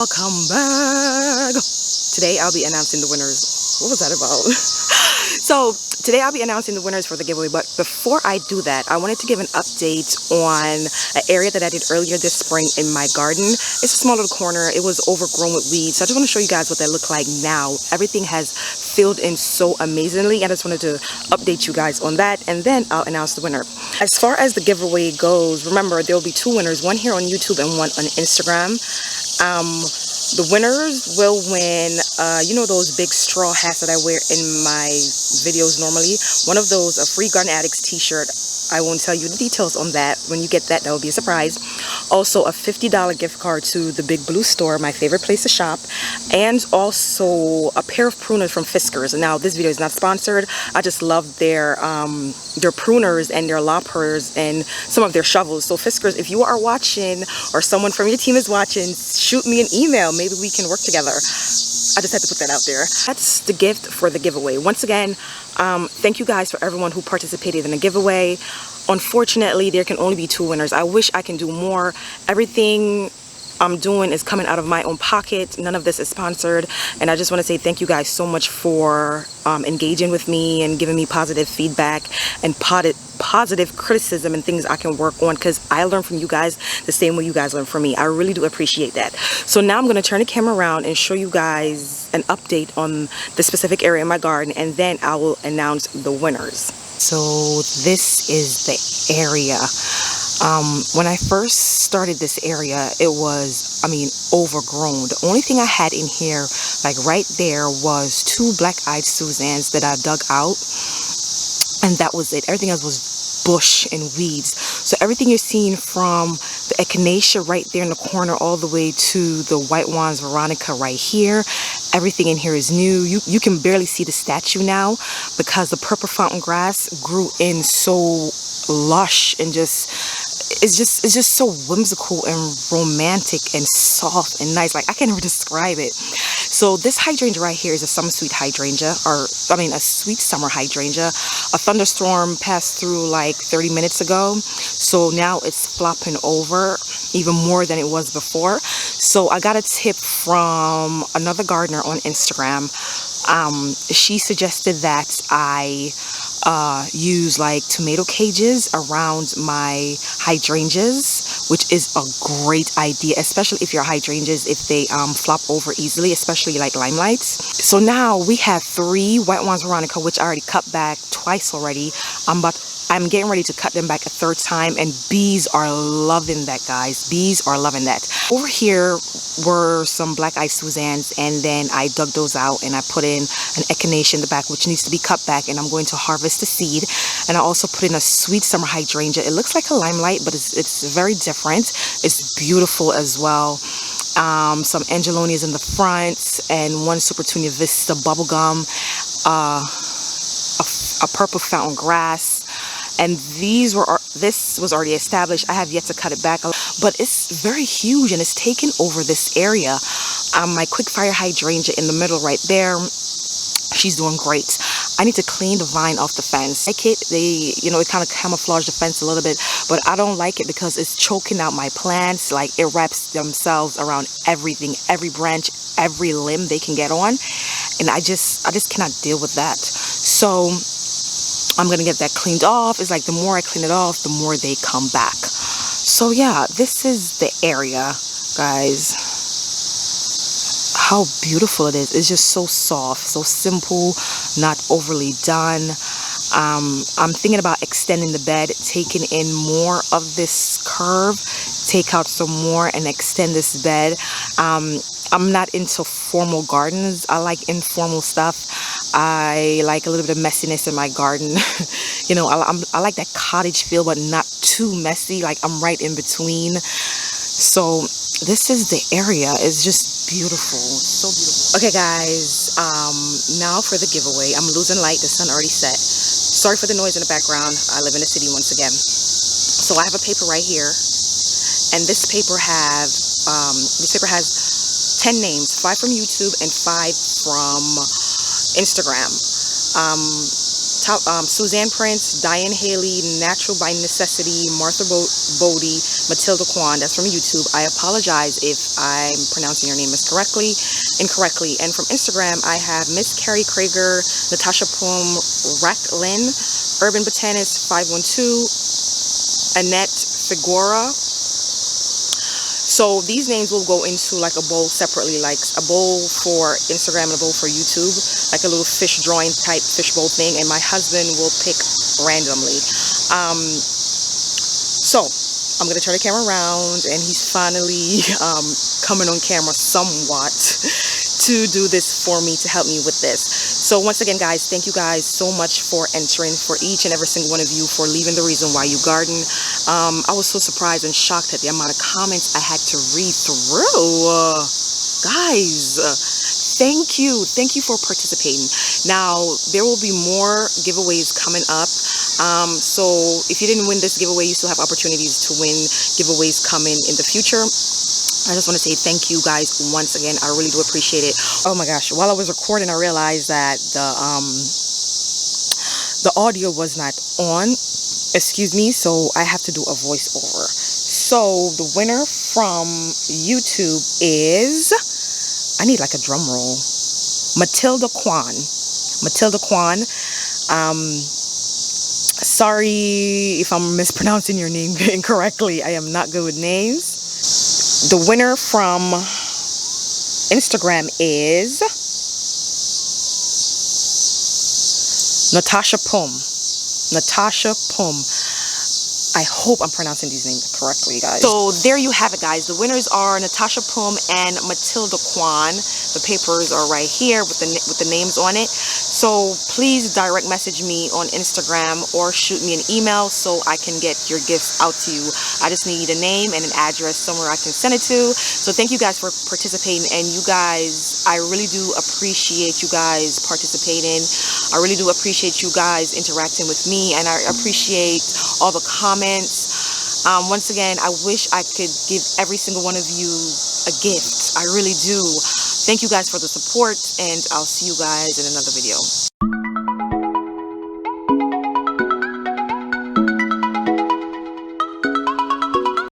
Welcome back. Today I'll be announcing the winners. What was that about? So today I'll be announcing the winners for the giveaway, but before I do that, I wanted to give an update on an area that I did earlier this spring in my garden. It's a small little corner. It was overgrown with weeds, so I just want to show you guys what they look like now. Everything has filled in so amazingly, and I just wanted to update you guys on that, and then I'll announce the winner. As far as the giveaway goes, remember there will be two winners, one here on YouTube and one on Instagram. The winners will win, you know those big straw hats that I wear in my videos normally? One of those, a free GARDENADDICTZ t-shirt. I won't tell you the details on that. When you get that, that will be a surprise. Also, a $50 gift card to the Big Blue store, my favorite place to shop. And also a pair of pruners from Fiskars. Now, this video is not sponsored. I just love their pruners and their loppers and some of their shovels. So Fiskars, if you are watching or someone from your team is watching, shoot me an email. Maybe we can work together. I just had to put that out there. That's the gift for the giveaway. Once again, thank you guys for everyone who participated in the giveaway. Unfortunately, there can only be two winners. I wish I can do more. Everything I'm doing is coming out of my own pocket. None of this is sponsored, and I just want to say thank you guys so much for engaging with me and giving me positive feedback and positive criticism and things I can work on, because I learn from you guys the same way you guys learn from me. I really do appreciate that. So now I'm going to turn the camera around and show you guys an update on the specific area in my garden, and then I will announce the winners. So this is the area. When I first started this area, it was, overgrown. The only thing I had in here, like right there, was two black-eyed Susans that I dug out, and that was it. Everything else was bush and weeds. So everything you're seeing from the Echinacea right there in the corner all the way to the White Wands Veronica right here, everything in here is new. You can barely see the statue now because the purple fountain grass grew in so lush and it's just so whimsical and romantic and soft and nice. Like, I can't even describe it. So this hydrangea right here is a summer sweet hydrangea, a sweet summer hydrangea. A thunderstorm passed through like 30 minutes ago, so now it's flopping over even more than it was before. So I got a tip from another gardener on Instagram. She suggested that I use like tomato cages around my hydrangeas, which is a great idea, especially if your hydrangeas, if they flop over easily, especially like limelights. So now we have 3 White Wands Veronica, which I already cut back twice already. I'm getting ready to cut them back a 3rd time, and bees are loving that, guys. Bees are loving that. Over here were some black-eyed Susans, and then I dug those out and I put in an Echinacea in the back, which needs to be cut back, and I'm going to harvest the seed. And I also put in a sweet summer hydrangea. It looks like a limelight, but it's very different. It's beautiful as well. Some angelonias in the front, and one Supertunia Vista bubblegum, a purple fountain grass. And this was already established. I have yet to cut it back, but it's very huge and it's taken over this area. My quick fire hydrangea in the middle right there, she's doing great. I need to clean the vine off the fence. I like it. It kind of camouflage the fence a little bit, but I don't like it because it's choking out my plants. Like, it wraps themselves around everything, every branch, every limb they can get on, and I just cannot deal with that. So I'm gonna get that cleaned off. It's like the more I clean it off, the more they come back. So yeah, this is the area, guys. How beautiful it is. It's just so soft, so simple, not overly done. I'm thinking about extending the bed, taking in more of this curve, take out some more and extend this bed. I'm not into formal gardens. I like informal stuff. I like a little bit of messiness in my garden. I like that cottage feel, but not too messy. Like, I'm right in between. So this is the area. It's just beautiful. So beautiful. Okay, guys. Now for the giveaway. I'm losing light. The sun already set. Sorry for the noise in the background. I live in the city once again. So I have a paper right here, and this paper has 10 names, 5 from YouTube and 5 from Instagram. Suzanne Prince, Diane Haley, Natural by Necessity, Martha Bodie, Matilda Kwan, that's from YouTube. I apologize if I'm pronouncing your name incorrectly. And from Instagram, I have Miss Carrie Krager, Natasha Pum, Lynn, Urban Botanist 512, Annette Figura. So these names will go into like a bowl separately, like a bowl for Instagram and a bowl for YouTube, like a little fish drawing type fishbowl thing, and my husband will pick randomly. So I'm gonna turn the camera around, and he's finally coming on camera somewhat to do this for me, to help me with this. So once again, guys, thank you guys so much for entering, for each and every single one of you, for leaving the reason why you garden. I was so surprised and shocked at the amount of comments I had to read through. Guys, thank you for participating. Now there will be more giveaways coming up, so if you didn't win this giveaway, you still have opportunities to win giveaways coming in the future. I just want to say thank you guys once again. I really do appreciate it. Oh my gosh, while I was recording, I realized that the audio was not on. Excuse me, so I have to do a voiceover. So the winner from YouTube is, I need like a drum roll, Matilda Kwan. Matilda Kwan. Sorry if I'm mispronouncing your name incorrectly. I am not good with names. The winner from Instagram is Natasha Pum. Natasha Pum. I hope I'm pronouncing these names correctly, guys. So there you have it, guys. The winners are Natasha Pum and Matilda Kwan. The papers are right here with the names on it. So please direct message me on Instagram or shoot me an email so I can get your gifts out to you. I just need a name and an address somewhere I can send it to. So thank you guys for participating, and you guys, I really do appreciate you guys participating. I really do appreciate you guys interacting with me, and I appreciate all the comments. Once again, I wish I could give every single one of you a gift. I really do. Thank you guys for the support, and I'll see you guys in another video.